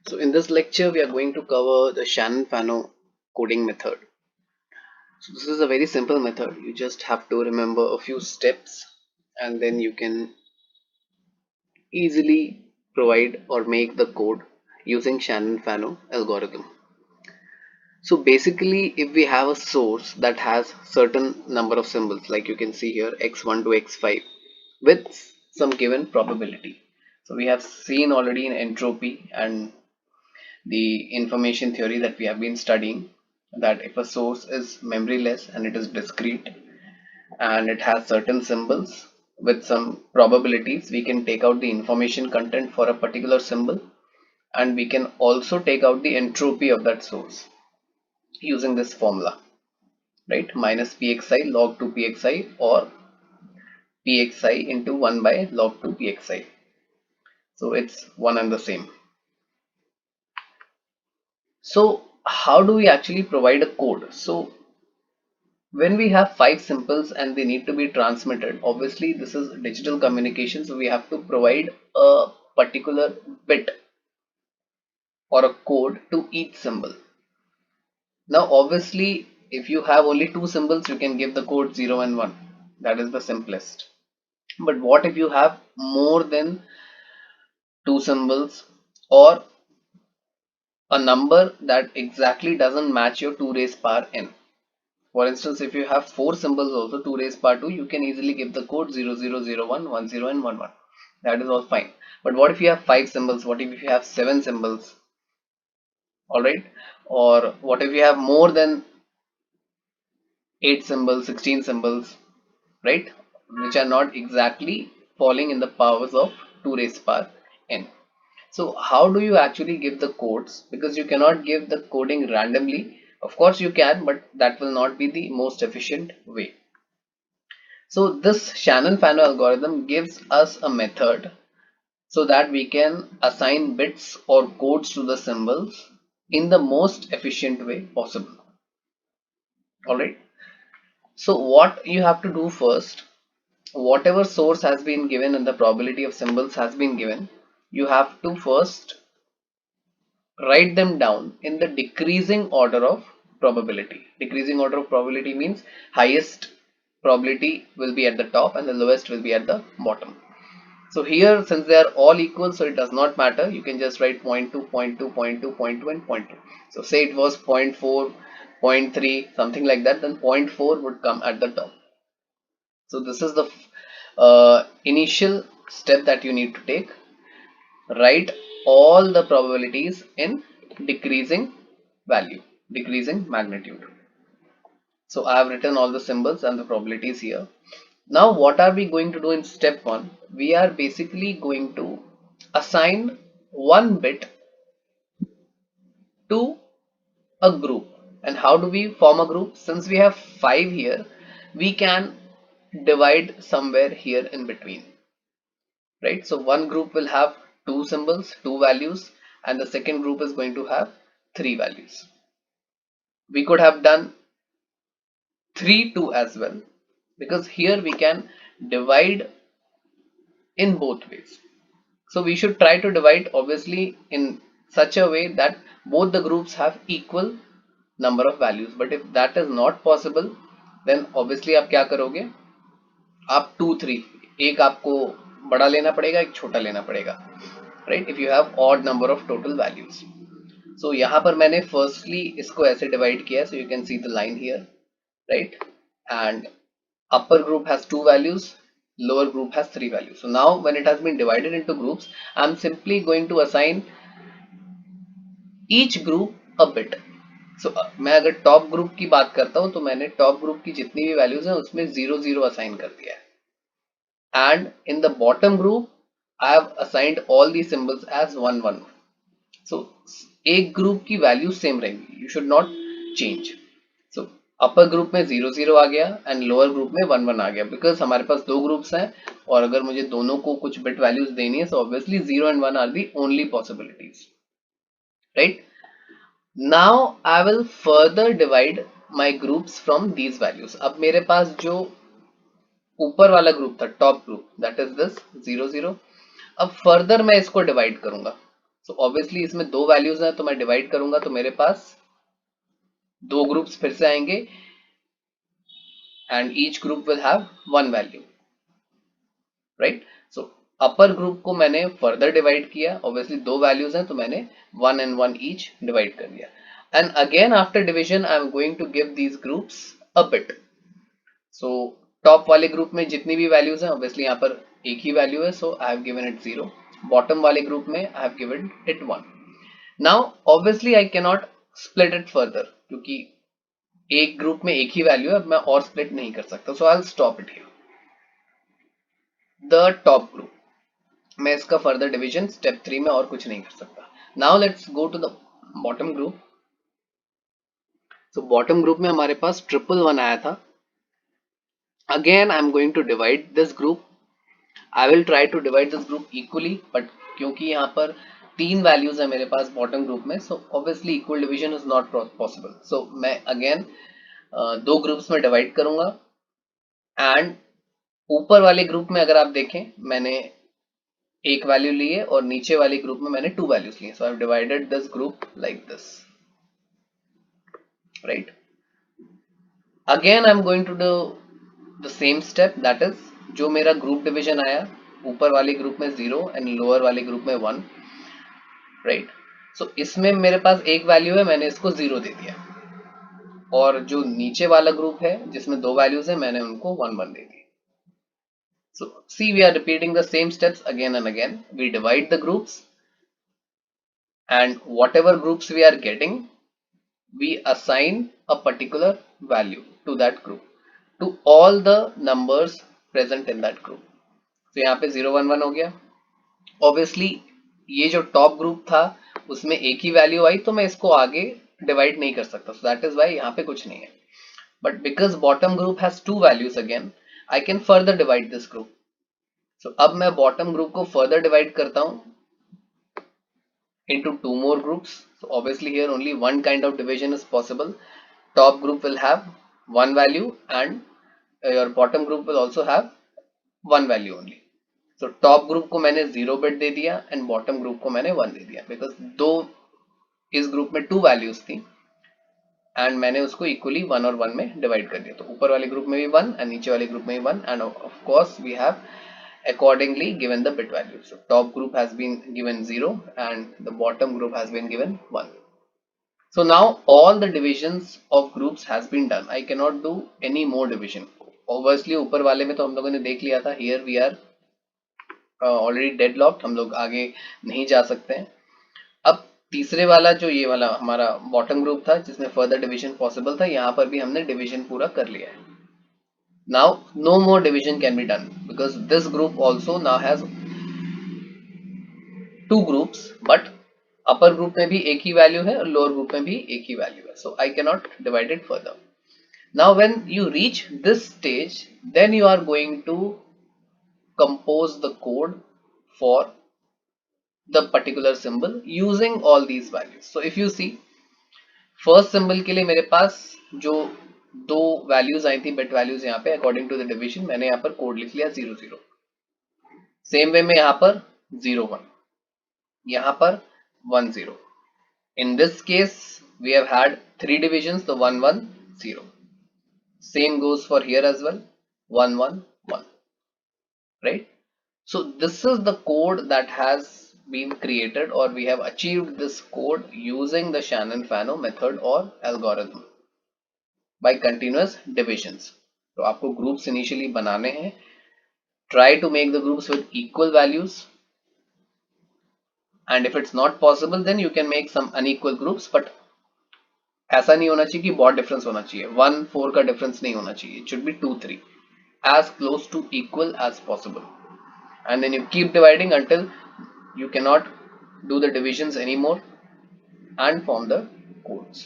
So in this lecture, we are going to cover the Shannon-Fano coding method. So this is a very simple method. You just have to remember a few steps and then you can easily provide or make the code using Shannon-Fano algorithm. So basically, if we have a source that has certain number of symbols, like you can see here, x1 to x5, with some given probability. So we have seen already in entropy and the information theory that we have been studying that if a source is memoryless and it is discrete and it has certain symbols with some probabilities, we can take out the information content for a particular symbol, and we can also take out the entropy of that source using this formula, right? Minus pxi log 2 pxi or pxi into 1 by log 2 pxi. So it's one and the same. So how do we actually provide a code? So when we have 5 symbols and they need to be transmitted, obviously this is digital communication, so we have to provide a particular bit or a code to each symbol. Now obviously if you have only 2 symbols, you can give the code 0 and 1. That is the simplest. But what if you have more than 2 symbols or a number that exactly doesn't match your 2 raised power n? For instance, if you have 4 symbols also, 2 raised power 2, you can easily give the code 0001, 10 and 11. That is all fine. But what if you have 5 symbols? What if you have 7 symbols? Alright. Or what if you have more than 8 symbols, 16 symbols, right? Which are not exactly falling in the powers of 2 raised power n. So how do you actually give the codes? Because you cannot give the coding randomly. Of course you can, but that will not be the most efficient way. So this Shannon-Fano algorithm gives us a method so that we can assign bits or codes to the symbols in the most efficient way possible. Alright. So what you have to do first, whatever source has been given and the probability of symbols has been given, you have to first write them down in the decreasing order of probability. Decreasing order of probability means highest probability will be at the top and the lowest will be at the bottom. So here, since they are all equal, so it does not matter. You can just write 0.2, 0.2, 0.2, 0.2 and 0.2. So say it was 0.4, 0.3, something like that, then 0.4 would come at the top. So this is the initial step that you need to take. Write all the probabilities in decreasing value, decreasing magnitude. So I have written all the symbols and the probabilities here. Now what are we going to do in step 1? We are basically going to assign one bit to a group. And how do we form a group? Since we have 5 here, we can divide somewhere here in between, right? So one group will have 2 symbols, 2 values, and the second group is going to have 3 values. We could have done 3, 2 as well, because here we can divide in both ways. So we should try to divide obviously in such a way that both the groups have equal number of values. But if that is not possible, then obviously आप क्या करोगे? आप 2, 3, एक आपको बड़ा लेना पड़ेगा, एक छोटा लेना पड़ेगा, right? If you have odd number of total values. So यहाँ पर मैंने firstly इसको ऐसे divide किया, so you can see the line here, right? And upper group has 2 values, lower group has 3 values. So now when it has been divided into groups, I'm simply going to assign each group a bit. So मैं अगर top group की बात करता हूं तो मैंने top group की जितनी भी वैल्यूज हैं उसमें 0 0 असाइन कर दिया है, and in the bottom group I have assigned all the symbols as 1 1. So एक ग्रुप की वैल्यू सेम रहेंगी, you should not change. So upper group में 0 0 आ गया एंड लोअर ग्रुप में 1 1 आ गया, बिकॉज हमारे पास 2 ग्रुप्स हैं और अगर मुझे दोनों को कुछ बिट वैल्यूज देनी है, so obviously 0 and 1 are the only possibilities, right? Now I will further divide my groups from these values. अब मेरे पास जो ऊपर वाला ग्रुप था, top group, that is this 0 0. अब फर्दर मैं इसको डिवाइड करूंगा. सो ऑब्वियसली इसमें दो वैल्यूज हैं, तो मैं डिवाइड करूंगा तो मेरे पास दो ग्रुप्स फिर से आएंगे and each group will have one value, right. So upper group को मैंने फर्दर डिवाइड किया, ऑब्वियसली दो वैल्यूज हैं तो मैंने one and one each divide कर दिया, and again after division I am going to give these groups a bit. So top वाले ग्रुप में जितनी भी वैल्यूज हैं, ऑब्वियसली यहाँ पर एक ही वैल्यू है, so I have given it 0। Bottom वाले ग्रुप में I have given it 1। Now obviously I can not split it further, क्योंकि एक ग्रुप में एक ही वैल्यू है, अब मैं और स्प्लिट नहीं कर सकता, so I will stop it here. The top group, मैं इसका फर्दर डिवीजन स्टेप 3 में और कुछ नहीं कर सकता। Now let's go to the bottom group. So bottom group में हमारे पास 111 आया था। Again I am going to divide this group. I will try to divide this group equally, but क्योंकि यहाँ पर तीन वैल्यूज है मेरे पास बॉटम ग्रुप में, so obviously equal division is not possible. So मैं अगेन दो ग्रुप्स में डिवाइड करूंगा, एंड ऊपर वाले ग्रुप में अगर आप देखें मैंने एक वैल्यू ली है और नीचे वाले ग्रुप में मैंने टू वैल्यूज ली है, so I have divided this group like this, right. Again I am going to do the same step, that is जो मेरा ग्रुप डिवीजन आया, ऊपर वाले ग्रुप में 0 एंड लोअर वाले ग्रुप में 1, राइट। सो इसमें मेरे पास एक वैल्यू है, मैंने इसको 0 दे दिया, और जो नीचे वाला ग्रुप है जिसमें दो वैल्यूज है मैंने उनको 1 1 दे दिया। So see, we are repeating the same steps again and again. We divide the groups, and whatever groups we are getting, we assign a particular value to that group, to all the numbers present in that group. So यहाँ पे 0 1 1 हो गया। Obviously ये जो top group था उसमें एक ही वैल्यू आई, तो मैं इसको आगे डिवाइड नहीं कर सकता, so that is why यहाँ पे कुछ नहीं है। But because bottom group has two values again, I can further divide this group. So अब मैं bottom group को further divide करता हूँ into two more groups. So obviously here only one kind of division is possible. Top group will have one value, and your bottom group will also have one value only. So top group को मैंने 0 bit दे दिया and bottom group को मैंने 1 दे दिया, because दो इस group में to values थी एंड मैंने उसको इक्वली 1 और 1 में डिवाइड कर दिया, तो ऊपर वाले ग्रुप में भी 1 एंड नीचे वाले ग्रुप में भी 1, and of course we have accordingly given the bit value. So top group has been given 0 and the bottom group has been given 1. So now all the divisions of groups has been done. I cannot do any more division. Obviously ऊपर वाले में तो हम लोगों ने देख लिया था, here we are already deadlocked, हम लोग आगे नहीं जा सकते हैं। अब तीसरे वाला जो ये वाला हमारा बॉटम ग्रुप था जिसमें फर्दर डिवीजन पॉसिबल था, यहाँ पर भी हमने डिवीजन पूरा कर लिया है। Now no more division can be done because this group also now has two groups, but upper group में भी एक ही value है और lower group में भी एक ही value है, so I cannot divide it further. Now when you reach this stage, then you are going to compose the code for the particular symbol using all these values. So if you see, first symbol के लिए मेरे पास जो दो values आई थी, bit values यहाँ पे according to the division, मैंने यहाँ पर कोड लिख लिया 0 0। सेम वे में यहाँ पर 0 1, यहाँ पर 1 0। In this case, we have had three divisions, the 1 1 0. Same goes for here as well, 1 1 1, right? So this is the code that has been created, or we have achieved this code using the Shannon-Fano method or algorithm by continuous divisions. तो आपको groups initially बनाने हैं. Try to make the groups with equal values, and if it's not possible, then you can make some unequal groups, but ऐसा नहीं होना चाहिए कि बहुत डिफरेंस होना चाहिए, 1 4 का डिफरेंस नहीं होना चाहिए, it should be 2 3, as close to equal as possible, and then you keep dividing until you cannot do the divisions anymore and form the codes.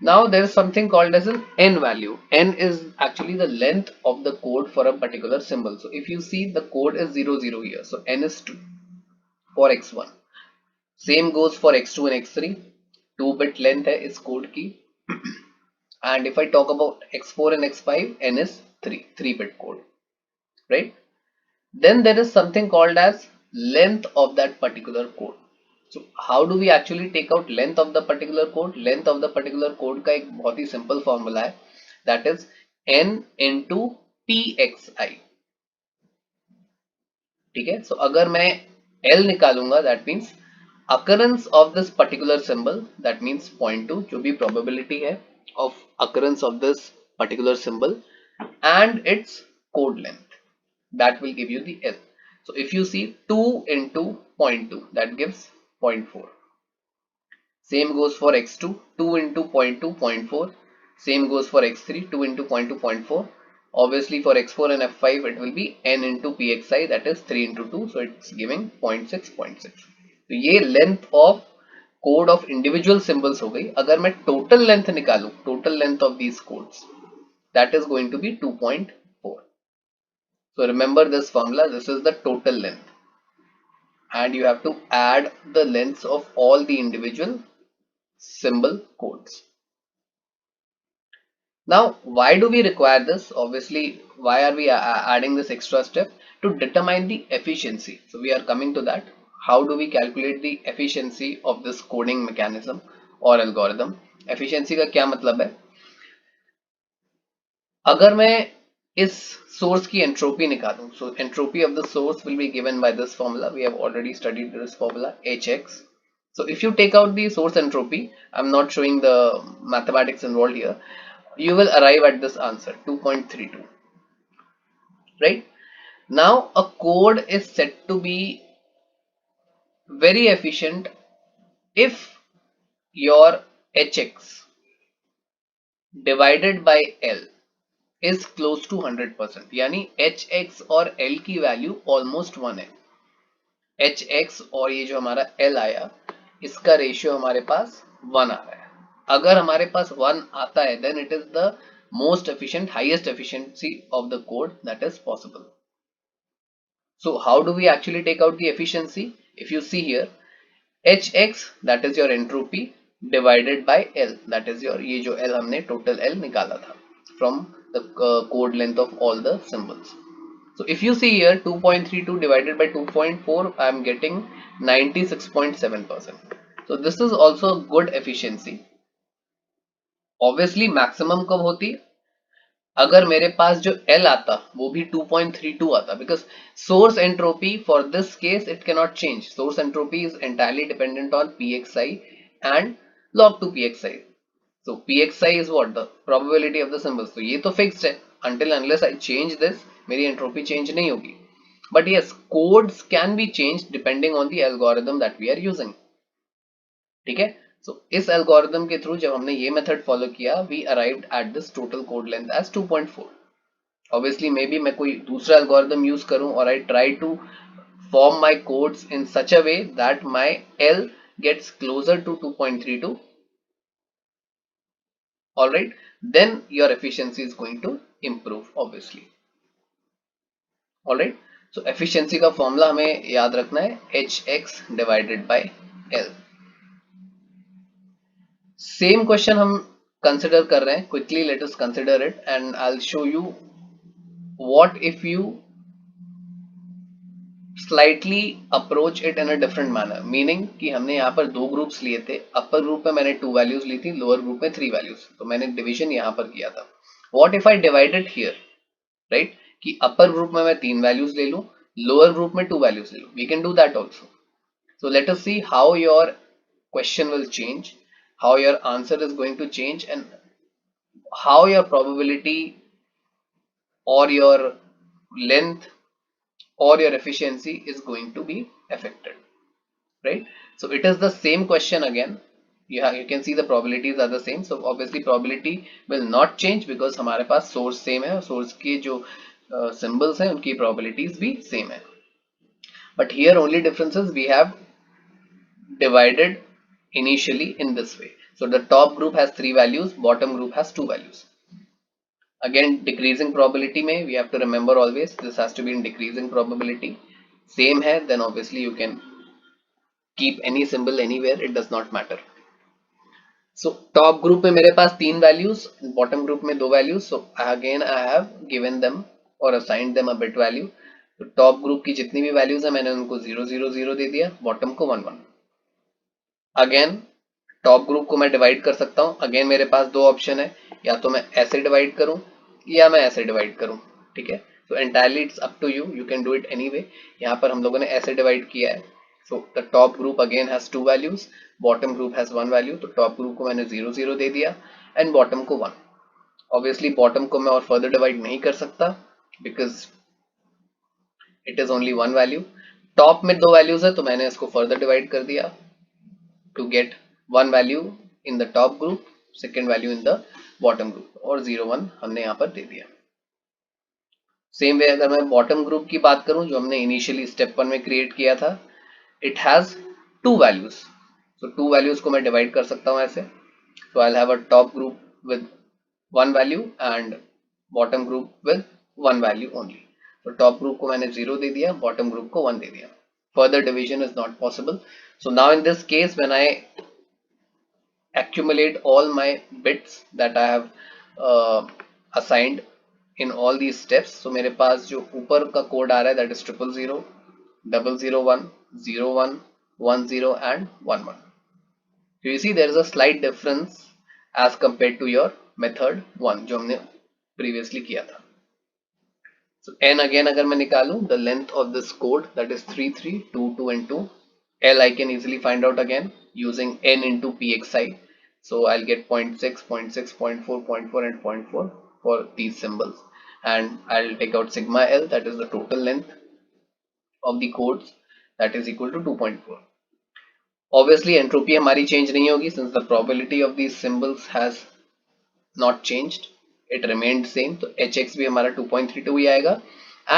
Now there is something called as an n value. N is actually the length of the code for a particular symbol. So if you see, the code is 0 0 here, so n is 2 for x1. Same goes for x2 and x3, 2-bit length है इस code की. And if I talk about x4 and x5, n is 3-bit code, right? Then there is something called as length of that particular code. So how do we actually take out length of the particular code? Length of the particular code का एक बहुत ही simple formula है, that is n into pxi. ठीक है, so अगर मैं l निकालूंगा, that means occurrence of this particular symbol, that means 0.2, जो भी probability है of occurrence of this particular symbol, and its code length, that will give you the L. So if you see 2 into 0.2, that gives 0.4. Same goes for x2, 2 into 0.2, 0.4. Same goes for x3, 2 into 0.2, 0.4. Obviously for x4 and f5 it will be n into pxi, that is 3 into 2, so it's giving 0.6, 0.6. तो ये length of code of individual symbols हो गई. अगर मैं total length निकालूं, total length of these codes, that is going to be 2.4. So remember this formula, this is the total length, and you have to add the lengths of all the individual symbol codes. Now, why do we require this? Obviously, why are we adding this extra step? To determine the efficiency. So we are coming to that. How do we calculate the efficiency of this coding mechanism or algorithm? Efficiency का क्या मतलब है? अगर मैं इस source की entropy निकालूं, so entropy of the source will be given by this formula. We have already studied this formula, Hx. So if you take out the source entropy, I'm not showing the mathematics involved here, you will arrive at this answer, 2.32. Right? Now a code is said to be very efficient if your Hx divided by L is close to 100%. यानी Hx और L की value almost 1 है. Hx और ये जो हमारा L आया, इसका रेशियो हमारे पास 1 आ रहा है. अगर हमारे पास 1 आता है, then it is the most efficient, highest efficiency of the code that is possible. So how do we actually take out the efficiency? If you see here, Hx, that is your entropy, divided by L, that is your ये जो L हमने total L निकाला था from the code length of all the symbols. So if you see here 2.32 divided by 2.4, I am getting 96.7%. So this is also good efficiency. Obviously maximum कब होती? अगर मेरे पास जो L आता वो भी 2.32 आता, because source entropy for this case it cannot change. Source entropy is entirely dependent on pxi and log to pxi. So pxi is what? The probability of the symbols. तो ये तो fixed है. Until unless I change this, मेरी entropy change नहीं होगी. But yes, codes can be changed depending on the algorithm that we are using. ठीक है? So इस algorithm के through जब हमने ये method follow किया, we arrived at this total code length as 2.4. Obviously maybe मैं कोई दूसरा algorithm use करूं और I try to form my codes in such a way that my L gets closer to 2.32. Alright, then your efficiency is going to improve obviously. Alright, so efficiency का formula हमें याद रखना है, Hx divided by L. Same question हम consider कर रहे हैं. Quickly let us consider it and I'll show you what if you slightly approach it in a different manner. Meaning कि हमने यहाँ पर दो groups लिए थे. Upper group में मैंने 2 values ली थी, lower group में 3 values. तो मैंने division यहाँ पर किया था. What if I divide it here? Right? कि upper group में मैं 3 values ले लूँ, lower group में 2 values ले लूँ. We can do that also. So let us see how your question will change, how your answer is going to change, and how your probability or your length or your efficiency is going to be affected, right? So it is the same question again. You can see the probabilities are the same. So obviously probability will not change because हमारे पास source same है, source के जो symbols हैं उनकी probabilities भी same है. But here only difference is we have divided initially in this way. So the top group has 3 values, bottom group has 2 values. Again, decreasing probability में we have to remember always this has to be in decreasing probability. Same है, then obviously you can keep any symbol anywhere, it does not matter. So top group में मेरे पास 3 values, bottom group में 2 values. So again I have given them or assigned them a bit value. तो top group की जितनी भी values है मैंने उनको 0 0 0 दे दिया, bottom को 1 1. अगेन टॉप ग्रुप को मैं डिवाइड कर सकता हूँ। अगेन मेरे पास दो ऑप्शन है, या तो मैं ऐसे डिवाइड करूँ या मैं ऐसे डिवाइड करूँ, ठीक है। तो entirely it's up to you, you can do it any way. यहाँ पर हम लोगों ने ऐसे डिवाइड किया है। So the top group again has two values, bottom group has one value. तो टॉप ग्रुप को मैंने 0 0 दे दिया एंड बॉटम को 1। ऑब्वियसली बॉटम को मैं और फर्दर डिवाइड नहीं कर सकता because it is only one value. Top में दो वैल्यूज है तो मैंने इसको फर्दर डिवाइड कर दिया to get one value in the top group, second value in the bottom group, और 0 1 हमने यहाँ पर दे दिया। सेम वे अगर मैं बॉटम ग्रुप की बात करूं जो हमने इनिशियली स्टेप 1 में क्रिएट किया था, इट हैज टू वैल्यूज। तो टू वैल्यूज को मैं डिवाइड कर सकता हूं ऐसे। तो I have a top group with one value and bottom group with one value only. तो टॉप ग्रुप को मैंने 0 दे दिया, बॉटम ग्रुप को 1 दे दिया। Further division is not possible. So now in this case when I accumulate all my bits that I have assigned in all these steps, so मेरे पास जो ऊपर का कोड आ रहा है that is 000 001 01 10 and 11। so you see there is a slight difference as compared to your method 1 जो हमने previously किया था। so n again अगर मैं निकालूं the length of this code that is 3 3 2 2 and 2, L I can easily find out again using n into pxi. So I'll get 0.6, 0.6, 0.4, 0.4 and 0.4 for these symbols, and I'll take out sigma L, that is the total length of the codes, that is equal to 2.4. Obviously entropy हमारी change नहीं होगी since the probability of these symbols has not changed, it remained same, तो hx भी हमारा 2.32 ही आएगा।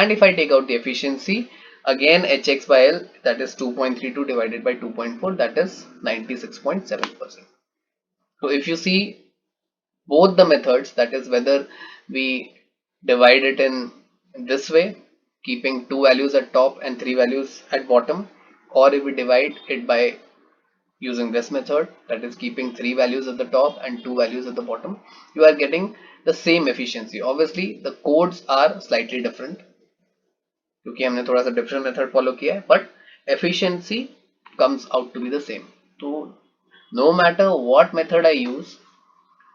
and if I take out the efficiency again hx by L, that is 2.32 divided by 2.4, that is 96.7%. so if you see both the methods, that is whether we divide it in this way keeping two values at top and three values at bottom, or if we divide it by using this method, that is keeping three values at the top and two values at the bottom, you are getting the same efficiency. Obviously the codes are slightly different क्योंकि हमने थोड़ा सा different method follow किया है, but efficiency comes out to be the same. So no matter what method I use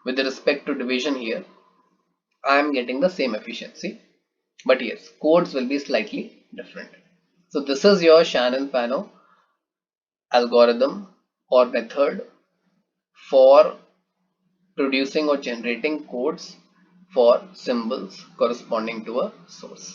with respect to division here, I am getting the same efficiency, but yes, codes will be slightly different. So this is your Shannon-Fano algorithm or method for producing or generating codes for symbols corresponding to a source.